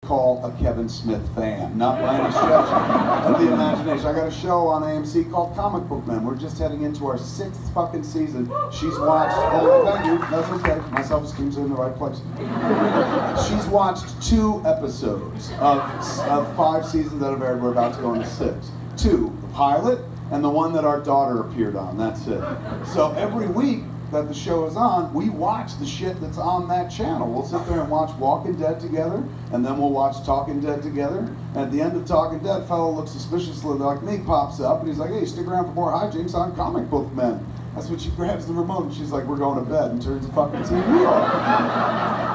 call a Kevin Smith fan, not by any stretch of the imagination. I got a show on AMC called Comic Book Men. We're just heading into our 6th fucking season. She's watched, oh, thank you, that's okay. My self-esteem's in the right place. She's watched 2 episodes of 5 seasons that have aired. We're about to go into 6. 2, the pilot, and the one that our daughter appeared on, that's it. So every week that the show is on, we watch the shit that's on that channel. We'll sit there and watch Walking Dead together, and then we'll watch Talking Dead together. And at the end of Talking Dead, a fellow looks suspiciously like me, pops up, and he's like, hey, stick around for more hijinks on Comic Book Men. That's when she grabs the remote, and she's like, we're going to bed, and turns the fucking TV off.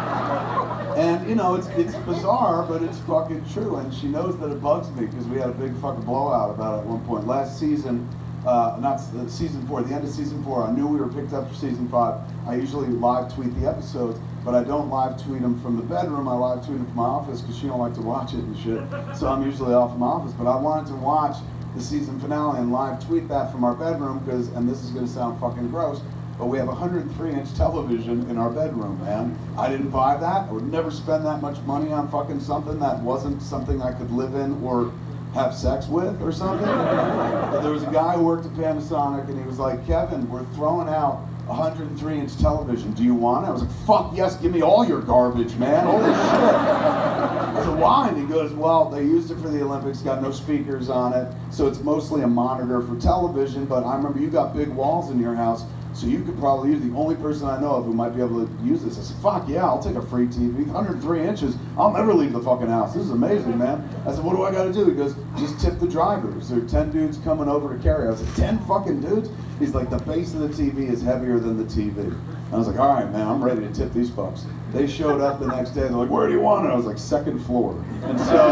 And, you know, it's bizarre, but it's fucking true, and she knows that it bugs me, because we had a big fucking blowout about it at one point. Last season, not season 4, the end of season 4, I knew we were picked up for season 5. I usually live tweet the episodes, but I don't live tweet them from the bedroom. I live tweet them from my office because she don't like to watch it and shit. So I'm usually off in my office, but I wanted to watch the season finale and live tweet that from our bedroom because, and this is going to sound fucking gross, but we have a 103-inch television in our bedroom, man. I didn't buy that. I would never spend that much money on fucking something that wasn't something I could live in or have sex with or something. But there was a guy who worked at Panasonic and he was like, Kevin, we're throwing out a 103-inch television. Do you want it? I was like, fuck yes, give me all your garbage, man. Holy shit. I said, why? And he goes, well, they used it for the Olympics, got no speakers on it, so it's mostly a monitor for television, but I remember you got big walls in your house, so you could probably use the only person I know of who might be able to use this. I said, fuck yeah, I'll take a free TV. 103 inches, I'll never leave the fucking house. This is amazing, man. I said, what do I gotta do? He goes, just tip the drivers. There are 10 dudes coming over to carry. I said, 10 fucking dudes? He's like, the base of the TV is heavier than the TV. And I was like, all right, man, I'm ready to tip these fucks. They showed up the next day, they're like, where do you want it? I was like, 2nd floor. And so,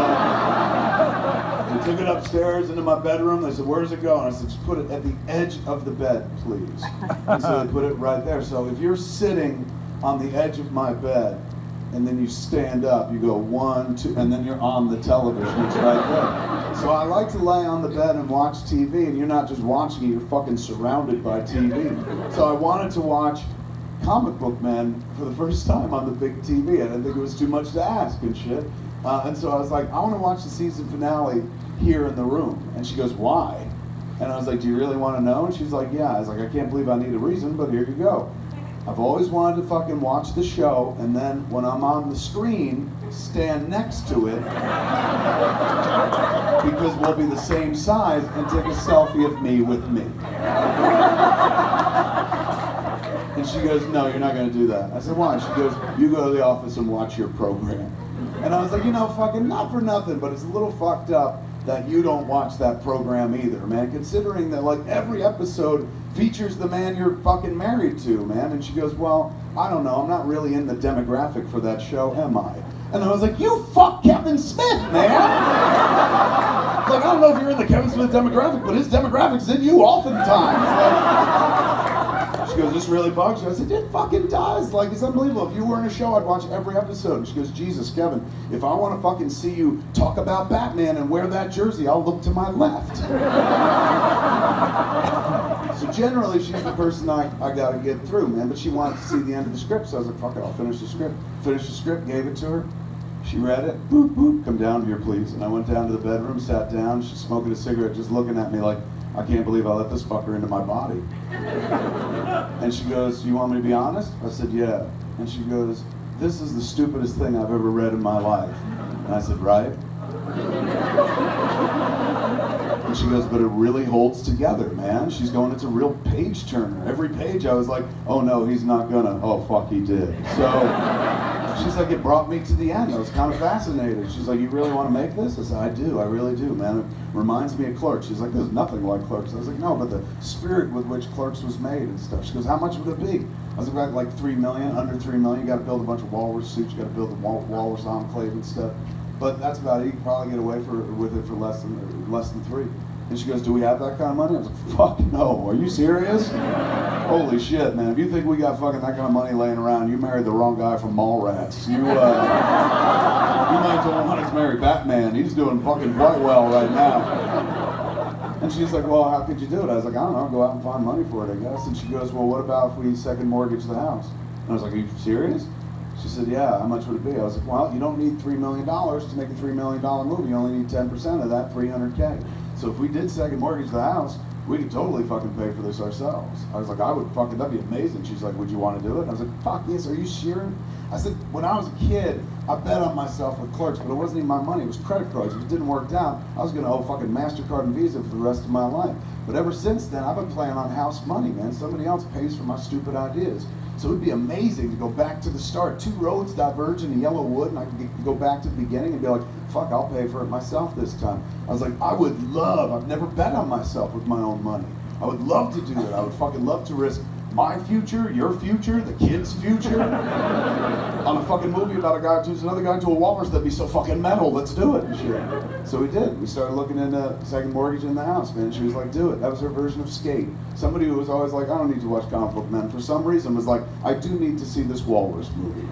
they took it upstairs into my bedroom. They said, where's it going? I said, just put it at the edge of the bed, please. And so they put it right there. So if you're sitting on the edge of my bed, and then you stand up, you go 1, 2, and then you're on the television. It's right there. So I like to lay on the bed and watch TV, and you're not just watching it, you're fucking surrounded by TV. So I wanted to watch Comic Book Men for the first time on the big TV. I didn't think it was too much to ask and shit. And so I was like, I want to watch the season finale here in the room. And she goes, why? And I was like, do you really want to know? And she's like, yeah. I was like, I can't believe I need a reason, but here you go. I've always wanted to fucking watch the show, and then when I'm on the screen, stand next to it, because we'll be the same size, and take a selfie of me with me. And she goes, no, you're not going to do that. I said, why? She goes, you go to the office and watch your program. And I was like, you know, fucking not for nothing, but it's a little fucked up that you don't watch that program either, man, considering that like every episode features the man you're fucking married to, man. And she goes, well, I don't know, I'm not really in the demographic for that show, am I? And I was like, you fuck Kevin Smith, man! Like, I don't know if you're in the Kevin Smith demographic, but his demograpic's in you oftentimes. Like, she goes, this really bugs you? I said, it fucking does. Like, it's unbelievable. If you were in a show, I'd watch every episode. And she goes, Jesus, Kevin, if I want to fucking see you talk about Batman and wear that jersey, I'll look to my left. So generally, she's the person I gotta get through, man. But she wanted to see the end of the script, so I was like, fuck it, I'll finish the script. Finished the script, gave it to her. She read it, boop, boop, come down here, please. And I went down to the bedroom, sat down, she's smoking a cigarette, just looking at me like, I can't believe I let this fucker into my body. And she goes, you want me to be honest? I said, yeah. And she goes, this is the stupidest thing I've ever read in my life. And I said, right? And she goes, but it really holds together, man. She's going, it's a real page turner. Every page I was like, oh no, he's not gonna. Oh fuck, he did. So she's like, it brought me to the end. I was kind of fascinated. She's like, you really want to make this? I said, I do, I really do, man. It reminds me of Clerks. She's like, there's nothing like Clerks. I was like, no, but the spirit with which Clerks was made and stuff. She goes, how much would it be? I was like 3 million, under 3 million. You got to build a bunch of walrus suits. You got to build the walrus enclave and stuff. But that's about it. You can probably get away with it for less than 3. And she goes, do we have that kind of money? I was like, fuck no, are you serious? Holy shit, man. If you think we got fucking that kind of money laying around, you married the wrong guy from Mallrats. You might don't want to marry Batman. He's doing fucking quite well right now. And she's like, well, how could you do it? I was like, I don't know, go out and find money for it, I guess. And she goes, well, what about if we second mortgage the house? And I was like, are you serious? She said, yeah, how much would it be? I was like, well, you don't need $3 million to make a $3 million movie. You only need 10% of that, $300K. So if we did second mortgage the house, we could totally fucking pay for this ourselves. I was like, that'd be amazing. She's like, would you want to do it? And I was like, fuck yes, are you sure? I said, when I was a kid, I bet on myself with Clerks, but it wasn't even my money, it was credit cards. If it didn't work out, I was gonna owe fucking MasterCard and Visa for the rest of my life. But ever since then, I've been playing on house money, man. Somebody else pays for my stupid ideas. So it'd be amazing to go back to the start. 2 roads diverge in a yellow wood, and I could go back to the beginning and be like, fuck, I'll pay for it myself this time. I was like, I've never bet on myself with my own money. I would love to do it. I would fucking love to risk my future, your future, the kid's future on a fucking movie about a guy who turns another guy into a walrus. That'd be so fucking metal. Let's do it and shit. So we did. We started looking into second mortgage in the house, man. She was like, do it. That was her version of Skate. Somebody who was always like, I don't need to watch comic book men, for some reason was like, I do need to see this walrus movie.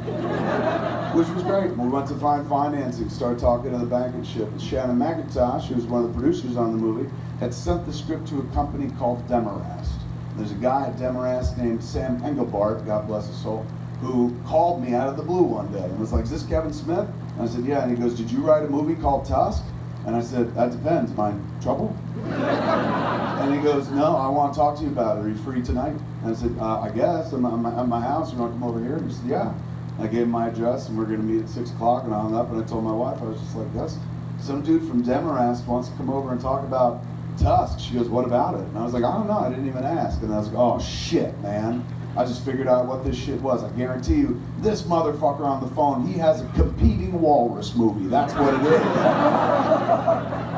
Which was great. We went to find financing, started talking to the bank and shit. Shannon McIntosh, who was one of the producers on the movie, had sent the script to a company called Demarest. There's a guy at Demarest named Sam Engelbart, God bless his soul, who called me out of the blue one day and was like, is this Kevin Smith? And I said, yeah. And he goes, did you write a movie called Tusk? And I said, that depends. Am I in trouble? And he goes, no, I want to talk to you about it. Are you free tonight? And I said, I guess. I'm at my house. You want to come over here? And he said, yeah. And I gave him my address, and we're going to meet at 6 o'clock. And I hung up, and I told my wife, I was just like, yes, some dude from Demarest wants to come over and talk about Tusk. She goes, what about it? And I was like, I don't know, I didn't even ask. And I was like, oh shit, man. I just figured out what this shit was. I guarantee you, this motherfucker on the phone, he has a competing walrus movie. That's what it is.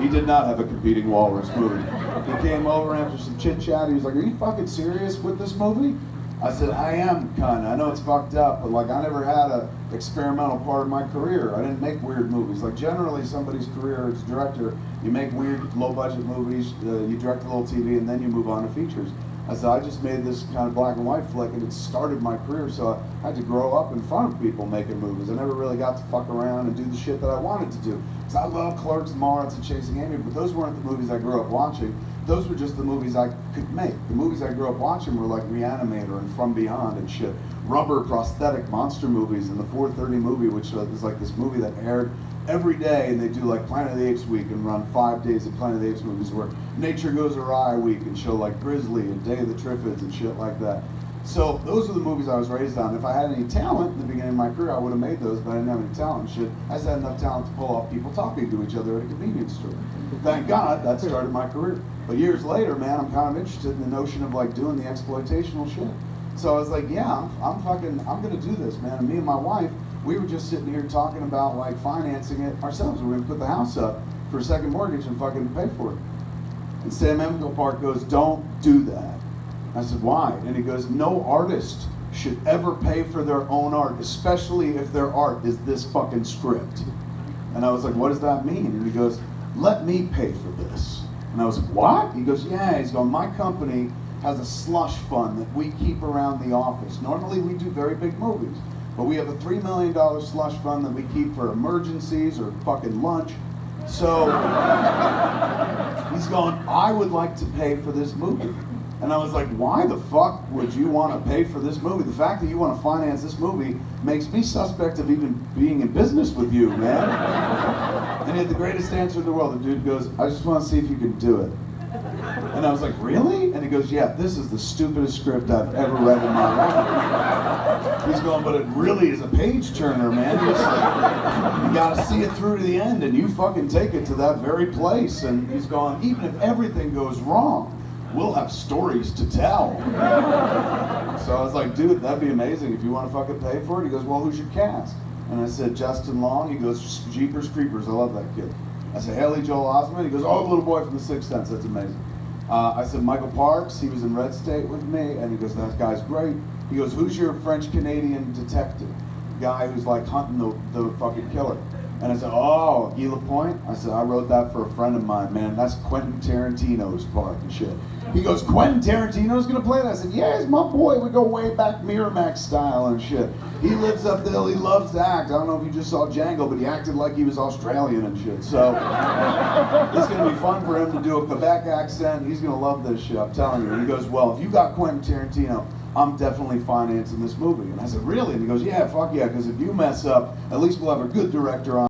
He did not have a competing walrus movie. He came over after some chit chat. He was like, are you fucking serious with this movie? I said, I am kinda. I know it's fucked up, but like I never had a experimental part of my career. I didn't make weird movies. Like generally somebody's career as a director, you make weird low budget movies, you direct a little TV, and then you move on to features. I said, I just made this kind of black and white flick, and it started my career, so I had to grow up in front of people making movies. I never really got to fuck around and do the shit that I wanted to do. Because I love Clerks and Mallrats and Chasing Amy, but those weren't the movies I grew up watching. Those were just the movies I could make. The movies I grew up watching were like Reanimator and From Beyond and shit. Rubber prosthetic monster movies, and the 4:30 movie, which is like this movie that aired every day, and they do like Planet of the Apes week and run 5 days of Planet of the Apes movies, where Nature Goes Awry week and show like Grizzly and Day of the Triffids and shit like that. So those are the movies I was raised on. If I had any talent in the beginning of my career, I would have made those, but I didn't have any talent and shit. I just had enough talent to pull off people talking to each other at a convenience store. Thank God that started my career. But years later, man, I'm kind of interested in the notion of like doing the exploitational shit. So I was like, yeah, I'm gonna do this, man. And me and my wife, we were just sitting here talking about like financing it ourselves. We were gonna put the house up for a second mortgage and fucking pay for it. And Sam Engelbart goes, don't do that. I said, why? And he goes, no artist should ever pay for their own art, especially if their art is this fucking script. And I was like, what does that mean? And he goes, let me pay for this. And I was like, what? He goes, yeah. He's going, my company has a slush fund that we keep around the office. Normally we do very big movies, but we have a $3 million slush fund that we keep for emergencies or fucking lunch. So he's going, I would like to pay for this movie. And I was like, why the fuck would you want to pay for this movie? The fact that you want to finance this movie makes me suspect of even being in business with you, man. And he had the greatest answer in the world. The dude goes, I just want to see if you can do it. And I was like, really? And he goes, yeah, this is the stupidest script I've ever read in my life. He's going, but it really is a page turner, man. You gotta see it through to the end, and you fucking take it to that very place. And he's going, even if everything goes wrong, we'll have stories to tell. So I was like, dude, that'd be amazing if you want to fucking pay for it. He goes, well, who's your cast? And I said, Justin Long. He goes, Jeepers Creepers, I love that kid. I said, Haley Joel Osment. He goes, oh, the little boy from The Sixth Sense, that's amazing. I said, Michael Parks, he was in Red State with me, and he goes, that guy's great. He goes, who's your French-Canadian detective? Guy who's like hunting the fucking killer. And I said, oh, Guy Lapointe? I said, I wrote that for a friend of mine, man. That's Quentin Tarantino's part and shit. He goes, Quentin Tarantino's gonna play that? I said, yeah, he's my boy. We go way back Miramax style and shit. He lives up the hill, he loves to act. I don't know if you just saw Django, but he acted like he was Australian and shit. So it's gonna be fun for him to do a Quebec accent. He's gonna love this shit, I'm telling you. And he goes, well, if you got Quentin Tarantino, I'm definitely financing this movie. And I said, really? And he goes, yeah, fuck yeah, because if you mess up, at least we'll have a good director on.